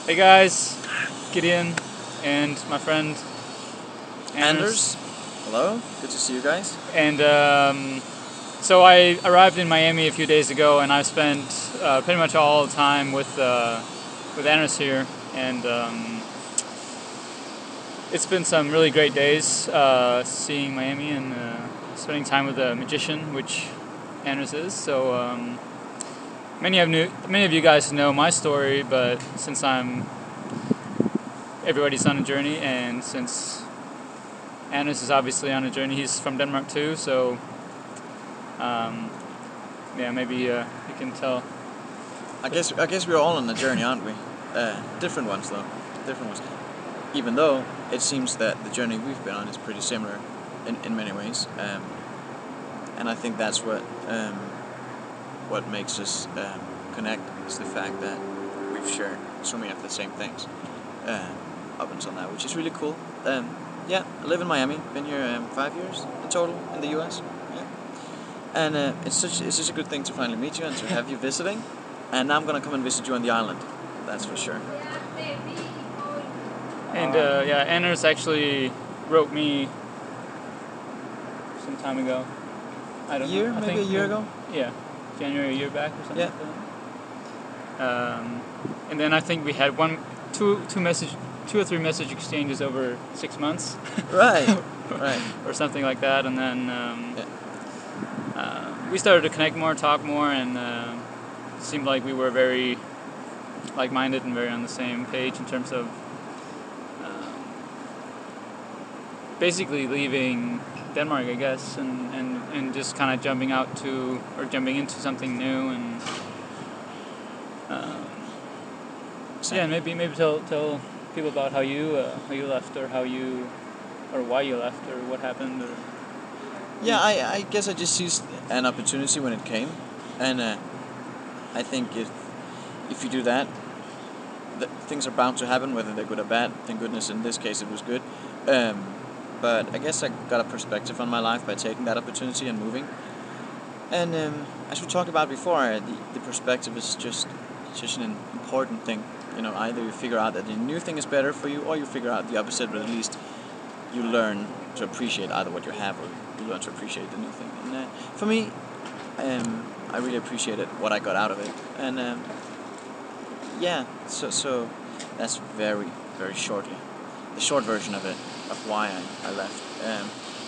Hey guys, Gideon and my friend Anders. Hello, good to see you guys. And so I arrived in Miami a few days ago, and I spent pretty much all the time with Anders here, and it's been some really great days seeing Miami and spending time with a magician, which Anders is. So many of you guys know my story, but since everybody's on a journey, and since Anders is obviously on a journey, he's from Denmark too, so yeah, maybe you can tell. I guess we're all on a journey, aren't we? Different ones though, different ones. Even though it seems that the journey we've been on is pretty similar in many ways, and I think that's what makes us connect, is the fact that we've shared so many of the same things up until now, which is really cool. Yeah, I live in Miami. Been here 5 years in total in the U.S. Yeah, and it's such a good thing to finally meet you and to have you visiting. And now I'm gonna come and visit you on the island. That's for sure. And yeah, Anders actually wrote me some time ago. I don't know. Maybe a year ago. Yeah, January, a year back or something. Yeah. Like that. And then I think we had two or three message exchanges over 6 months. Right. Right. Or something like that, and then we started to connect more, talk more, and it seemed like we were very like-minded and very on the same page in terms of basically leaving Denmark, I guess, and just kind of jumping into something new, and yeah, and maybe tell people about how you left, or why you left, or what happened, or yeah, I guess I just seized an opportunity when it came, and I think if you do that, things are bound to happen, whether they're good or bad. Thank goodness in this case it was good. But I guess I got a perspective on my life by taking that opportunity and moving. And as we talked about before, the perspective is just an important thing. You know, either you figure out that the new thing is better for you, or you figure out the opposite, but at least you learn to appreciate either what you have, or you learn to appreciate the new thing. And for me, I really appreciated what I got out of it. And yeah, so that's very, very shortly the short version of it, of why I left.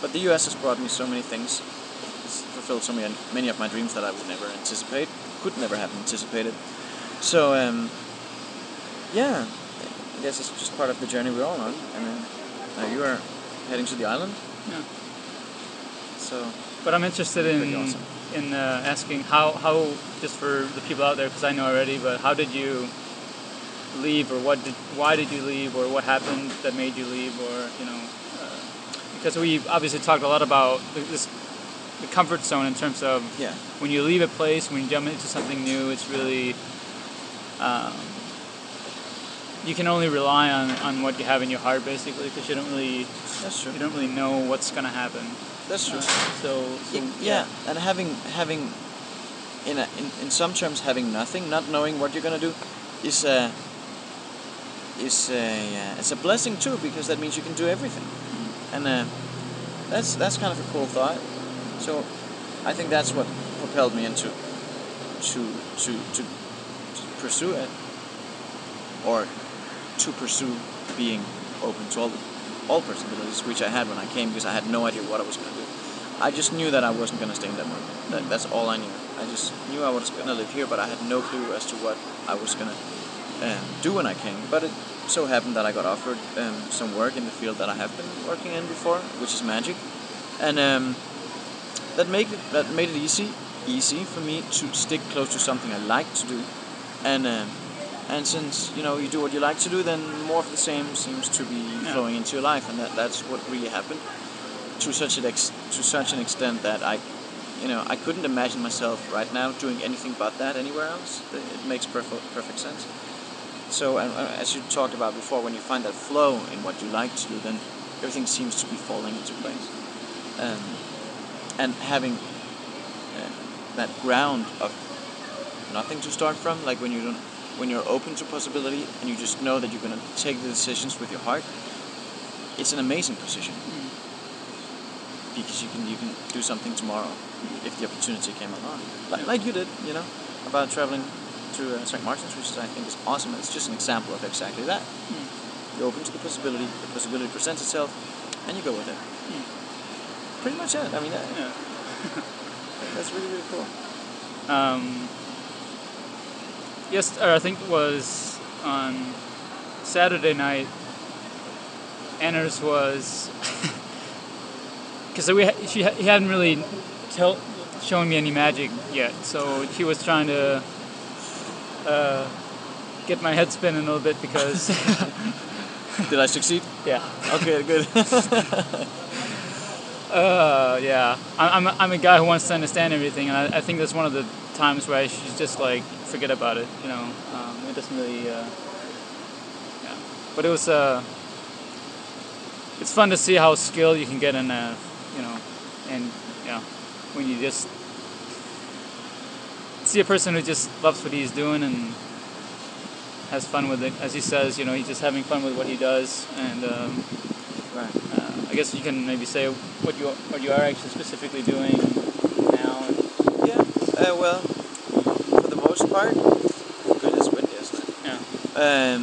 But the US has brought me so many things. It's fulfilled so many of my dreams that I would never anticipate, could never have anticipated. So yeah, I guess it's just part of the journey we're all on. And now you are heading to the island. Yeah. So, but I'm interested in asking how just for the people out there, because I know already, but how did you leave, or why did you leave, or what happened that made you leave, or because we obviously talked a lot about the comfort zone in terms of when you leave a place, when you jump into something new, it's really you can only rely on what you have in your heart, basically, because you don't really know what's gonna happen. That's true. So yeah, and having in some terms, having nothing, not knowing what you're gonna do, is it's a blessing too, because that means you can do everything, and that's kind of a cool thought. So I think that's what propelled me into to pursue it, or to pursue being open to all possibilities, which I had when I came, because I had no idea what I was going to do. I just knew that I wasn't going to stay in Denmark. That's all I knew. I just knew I was going to live here, but I had no clue as to what I was going to do when I came. But it so happened that I got offered some work in the field that I have been working in before, which is magic, and that made it easy for me to stick close to something I like to do, and since you do what you like to do, then more of the same seems to be flowing into your life, and that's what really happened to such an extent that I couldn't imagine myself right now doing anything but that anywhere else. It makes perfect sense. So, as you talked about before, when you find that flow in what you like to do, then everything seems to be falling into place. And having that ground of nothing to start from, like when you don't when you're open to possibility and you just know that you're going to take the decisions with your heart, it's an amazing position. Because you can do something tomorrow if the opportunity came along. Like you did, about traveling to Saint Marteen, which I think is awesome. It's just an example of exactly that. You're open to the possibility presents itself, and you go with it. Pretty much it. I mean, Yeah. that's really, really cool. Yes, or I think it was on Saturday night. Anders was because he hadn't really shown me any magic yet, so he was trying to get my head spinning a little bit because. Did I succeed? Yeah. Okay, good. Yeah. I'm a guy who wants to understand everything, and I think that's one of the times where I should just like forget about it. It doesn't really. Yeah. But it was. It's fun to see how skilled you can get in when you just see a person who just loves what he's doing and has fun with it. As he says, he's just having fun with what he does, and I guess you can maybe say what you are actually specifically doing now. Yeah. Well, for the most part, goodness, windy, isn't it? Yeah.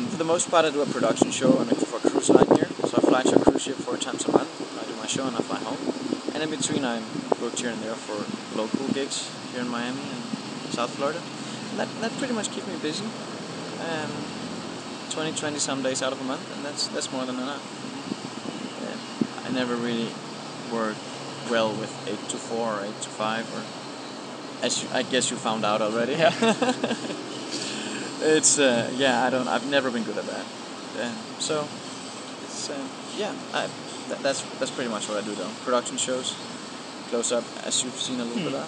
For the most part, I do a production show for a cruise line here. So I fly to a cruise ship 4 times a month. I do my show and I fly home. And in between, I'm booked here and there for local gigs here in Miami and South Florida. And that pretty much keeps me busy. 20 some days out of a month, and that's more than enough. I never really work well with 8 to 4 or 8 to 5, or I guess you found out already. Yeah. It's I've never been good at that. So it's that's pretty much what I do though. Production shows, close up, as you've seen a little bit of.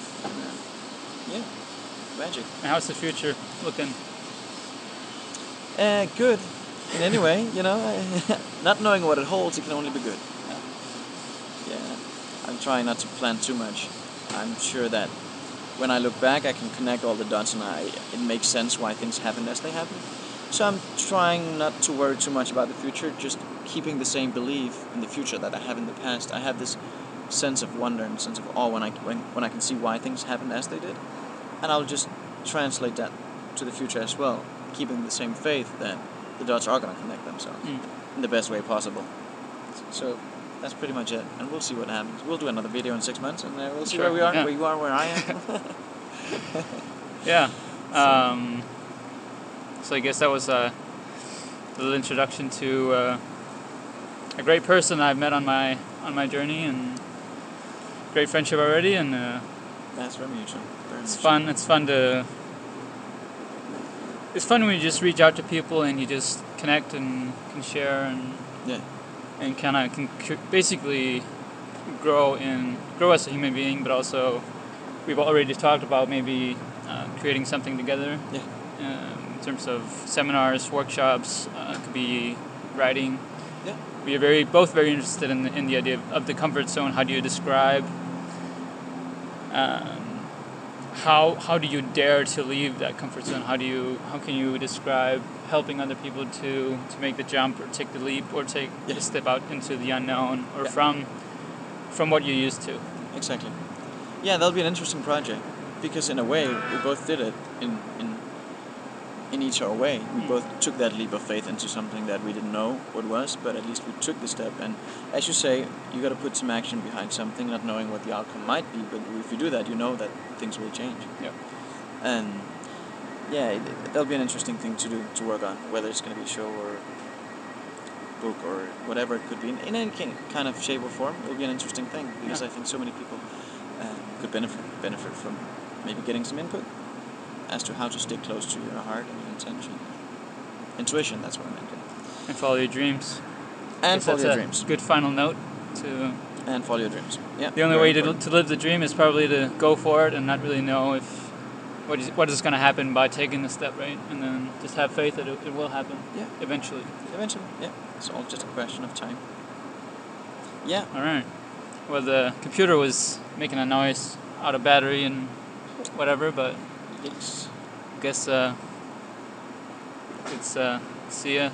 And, magic. And how's the future looking? Good. In any way, not knowing what it holds, it can only be good. Yeah. I'm trying not to plan too much. I'm sure that when I look back, I can connect all the dots, and it makes sense why things happen as they happen. So I'm trying not to worry too much about the future, just keeping the same belief in the future that I have in the past. I have this sense of wonder and sense of awe when I can see why things happened as they did, and I'll just translate that to the future as well, keeping the same faith that the dots are going to connect themselves in the best way possible. So that's pretty much it, and we'll see what happens. We'll do another video in 6 months, and we'll see where we are, where you are, where I am. Yeah. So I guess that was a little introduction to a great person I've met on my journey, and great friendship already, and that's very mutual. It's fun. It's fun when you just reach out to people and you just connect and can share and kind of can basically grow as a human being, but also we've already talked about maybe creating something together. Yeah. In terms of seminars, workshops, could be writing. Yeah. We are both very interested in the idea of the comfort zone. How do you describe? How do you dare to leave that comfort zone? How can you describe helping other people to make the jump or take the leap or take the step out into the unknown or from what you're used to? Exactly. Yeah, that'll be an interesting project because in a way we both did it in each our way. We both took that leap of faith into something that we didn't know what was, but at least we took the step. And as you say, you got to put some action behind something, not knowing what the outcome might be. But if you do that, you know that things will change. Yeah. And that'll be an interesting thing to do, to work on, whether it's going to be a show or book or whatever it could be. In any kind of shape or form, it'll be an interesting thing because I think so many people could benefit from maybe getting some input as to how to stick close to your heart and your intention. Intuition, that's what I meant. And follow your dreams. And follow your dreams. Good final note to. And follow your dreams. Yeah. The only way to live the dream is probably to go for it and not really know what is going to happen by taking the step, right? And then just have faith that it will happen. Yeah. Eventually. Yeah. It's all just a question of time. Yeah. All right. Well, the computer was making a noise out of battery and whatever, but Yes. I guess It's see ya,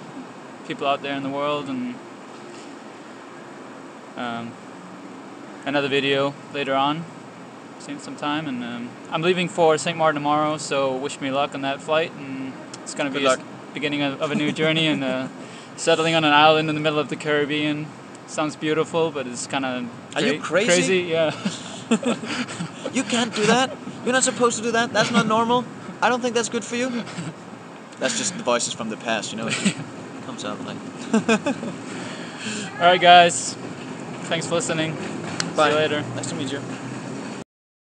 people out there in the world, and another video later on, sometime. And I'm leaving for Saint Martin tomorrow, so wish me luck on that flight. And it's gonna be a beginning of a new journey, and settling on an island in the middle of the Caribbean. Sounds beautiful, but it's kind of Are you crazy? Crazy, yeah. You can't do that. You're not supposed to do that. That's not normal. I don't think that's good for you. That's just the voices from the past, you know. It comes out like. All right, guys. Thanks for listening. Bye. See you later. Nice to meet you.